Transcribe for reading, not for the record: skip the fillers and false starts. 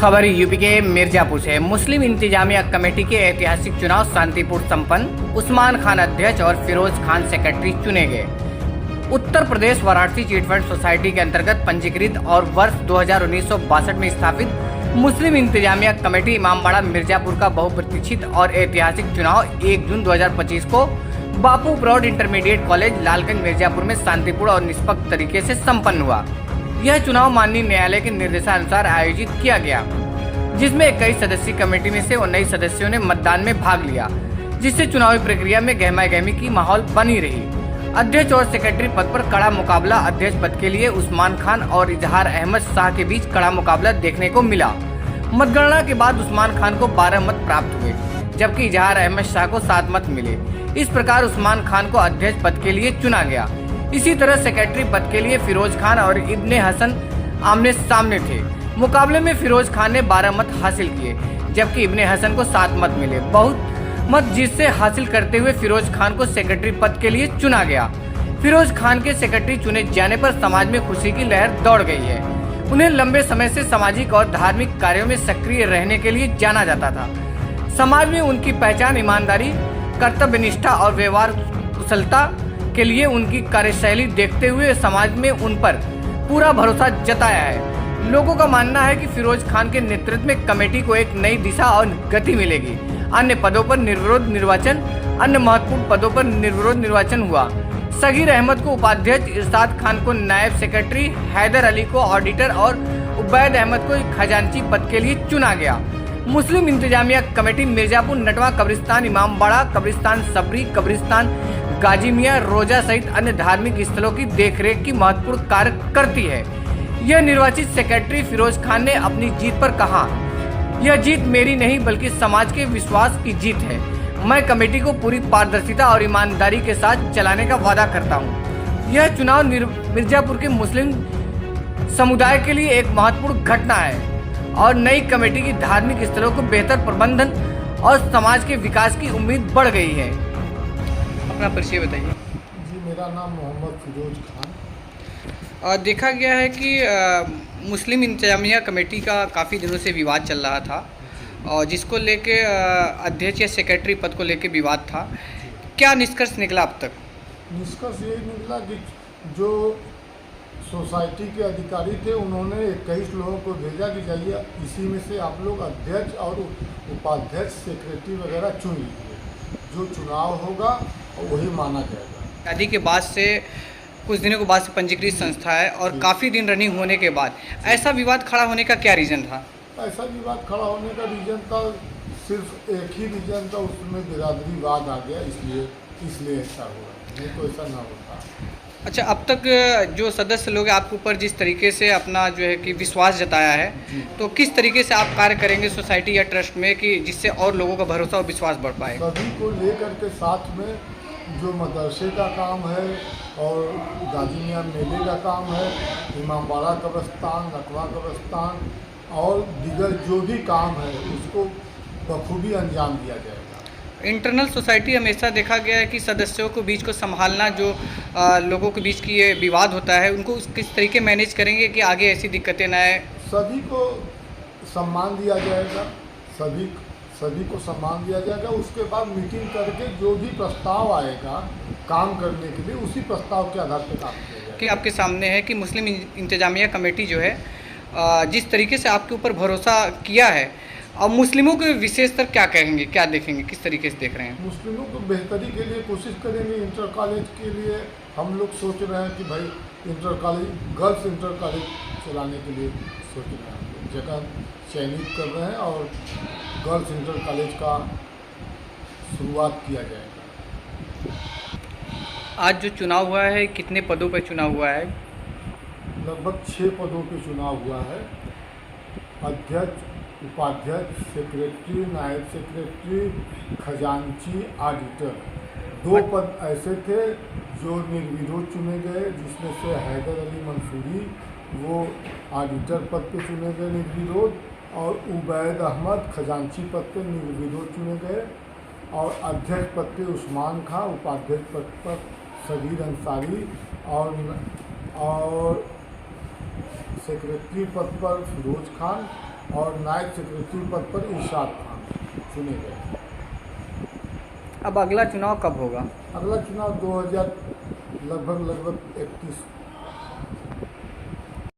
खबर यूपी के मिर्जापुर से। मुस्लिम इंतजामिया कमेटी के ऐतिहासिक चुनाव शांतिपूर्ण संपन्न। उस्मान खान अध्यक्ष और फिरोज खान सेक्रेटरी चुने गए। Uttar Pradesh Varanasi chit fund society के अंतर्गत पंजीकृत और वर्ष 2019-62 में स्थापित मुस्लिम इंतजामिया कमेटी इमामबाड़ा मिर्जापुर का बहुप्रतीक्षित और ऐतिहासिक चुनाव 1 जून 2025 को बापू प्रौढ़ इंटरमीडिएट कॉलेज लालगंज मिर्जापुर में शांतिपूर्ण और निष्पक्ष तरीके से संपन्न हुआ। यह चुनाव माननीय न्यायालय के निर्देशानुसार आयोजित किया गया, जिसमें 21 सदस्यीय कमेटी में से 19 सदस्यों ने मतदान में भाग लिया, जिससे चुनावी प्रक्रिया में गहमागहमी की माहौल बनी रही। अध्यक्ष और सेक्रेटरी पद पर कड़ा मुकाबला। अध्यक्ष पद के लिए उस्मान खान और इजहार अहमद शाह के बीच कड़ा मुकाबला देखने को मिला। मतगणना के बाद उस्मान खान को 12 मत प्राप्त हुए, जबकि इजहार अहमद शाह को 7 मत मिले। इस प्रकार उस्मान खान को अध्यक्ष पद के लिए चुना गया। इसी तरह सेक्रेटरी पद के लिए फिरोज खान और इब्ने हसन आमने सामने थे। मुकाबले में फिरोज खान ने 12 मत हासिल किए, जबकि इब्ने हसन को 7 मत मिले। बहुत मत जीत से हासिल करते हुए फिरोज खान को सेक्रेटरी पद के लिए चुना गया। फिरोज खान के सेक्रेटरी चुने जाने पर समाज में खुशी की लहर दौड़ गई है। उन्हें लंबे समय से सामाजिक और धार्मिक कार्यों में सक्रिय रहने के लिए जाना जाता था। समाज में उनकी पहचान ईमानदारी, कर्तव्यनिष्ठा और व्यवहार कुशलता के लिए उनकी कार्यशैली देखते हुए समाज में उन पर पूरा भरोसा जताया है। लोगों का मानना है कि फिरोज खान के नेतृत्व में कमेटी को एक नई दिशा और गति मिलेगी। अन्य पदों पर निर्विरोध निर्वाचन। अन्य महत्वपूर्ण पदों पर निर्विरोध निर्वाचन हुआ। सगीर अहमद को उपाध्यक्ष, इरशाद खान को नायब सेक्रेटरी, हैदर अली को ऑडिटर और उबैद अहमद को खजांची पद के लिए चुना गया। मुस्लिम इंतजामिया कमेटी मिर्जापुर, नटवा कब्रिस्तान, इमामबाड़ा कब्रिस्तान, सबरी कब्रिस्तान, गाजी मियां, रोजा सहित अन्य धार्मिक स्थलों की देखरेख की महत्वपूर्ण कार्य करती है। यह निर्वाचित सेक्रेटरी फिरोज खान ने अपनी जीत पर कहा, यह जीत मेरी नहीं बल्कि समाज के विश्वास की जीत है। मैं कमेटी को पूरी पारदर्शिता और ईमानदारी के साथ चलाने का वादा करता हूँ। यह चुनाव मिर्जापुर के मुस्लिम समुदाय के लिए एक महत्वपूर्ण घटना है और नई कमेटी की धार्मिक स्थलों को बेहतर प्रबंधन और समाज के विकास की उम्मीद बढ़ गई है। अपना परिचय बताइए। जी, मेरा नाम मोहम्मद फिरोज खान। देखा गया है कि मुस्लिम इंतजामिया कमेटी का काफ़ी दिनों से विवाद चल रहा था और जिसको लेके अध्यक्ष या सेक्रेटरी पद को लेके विवाद था। क्या निष्कर्ष निकला अब तक? निष्कर्ष यही निकला कि जो सोसाइटी के अधिकारी थे उन्होंने 21 लोगों को भेजा कि जाइए इसी में से आप लोग अध्यक्ष और उपाध्यक्ष, सेक्रेटरी वगैरह चुन लीजिए। जो चुनाव होगा वही माना जाएगा। शादी के बाद से कुछ दिनों के बाद से पंजीकृत संस्था है और काफ़ी दिन रनिंग होने के बाद ऐसा विवाद खड़ा होने का क्या रीज़न था? ऐसा विवाद खड़ा होने का रीज़न था, सिर्फ एक ही रीज़न था, उसमें बिरादरीवाद आ गया, इसलिए ऐसा हुआ, नहीं तो ऐसा ना होता। अच्छा, अब तक जो सदस्य लोग आपके ऊपर जिस तरीके से अपना जो है कि विश्वास जताया है, तो किस तरीके से आप कार्य करेंगे सोसाइटी या ट्रस्ट में कि जिससे और लोगों का भरोसा और विश्वास बढ़ पाए? सभी को लेकर के साथ में जो मदरसे का काम है और गाजी मियां मेले का काम है, इमामबाड़ा कब्रिस्तान, नटवा कब्रिस्तान और दीगर जो भी काम है उसको बखूबी अंजाम दिया जाएगा। इंटरनल सोसाइटी हमेशा देखा गया है कि सदस्यों को बीच को संभालना, जो लोगों के बीच की ये विवाद होता है उनको किस तरीके मैनेज करेंगे कि आगे ऐसी दिक्कतें ना आए? सभी को सम्मान दिया जाएगा, सभी को सम्मान दिया जाएगा। उसके बाद मीटिंग करके जो भी प्रस्ताव आएगा काम करने के लिए उसी प्रस्ताव के आधार पर काम किया जाएगा। कि आपके सामने है कि मुस्लिम इंतजामिया कमेटी जो है जिस तरीके से आपके ऊपर भरोसा किया है, और मुस्लिमों के विशेषतर क्या कहेंगे, क्या देखेंगे, किस तरीके से देख रहे हैं? मुस्लिमों को बेहतरी के लिए कोशिश करेंगे। इंटर कॉलेज के लिए हम लोग सोच रहे हैं कि भाई गर्ल्स इंटर कॉलेज चलाने के लिए सोच रहे हैं, जगह चयनित कर रहे हैं और गर्ल्स इंटर कॉलेज का शुरुआत किया जाएगा। आज जो चुनाव हुआ है, कितने पदों पर चुनाव हुआ है? लगभग 6 पदों पे चुनाव हुआ है। अध्यक्ष, उपाध्यक्ष, सेक्रेटरी, नायब सेक्रेटरी, खजांची, ऑडिटर। 2 पद ऐसे थे जो निर्विरोध चुने गए, जिसमें से हैदर अली मंसूरी वो ऑडिटर पद पे चुने गए निर्विरोध, और उबैद अहमद खजांची पद पे निर्विरोध चुने गए, और अध्यक्ष पद पे उस्मान खान, उपाध्यक्ष पद पर सगीर अंसारी और सेक्रेटरी पद पर फिरोज खान और नायब सेक्रेटरी पद पर इरशाद खान चुने गए। अब अगला चुनाव कब होगा? अगला चुनाव 2000 लगभग 31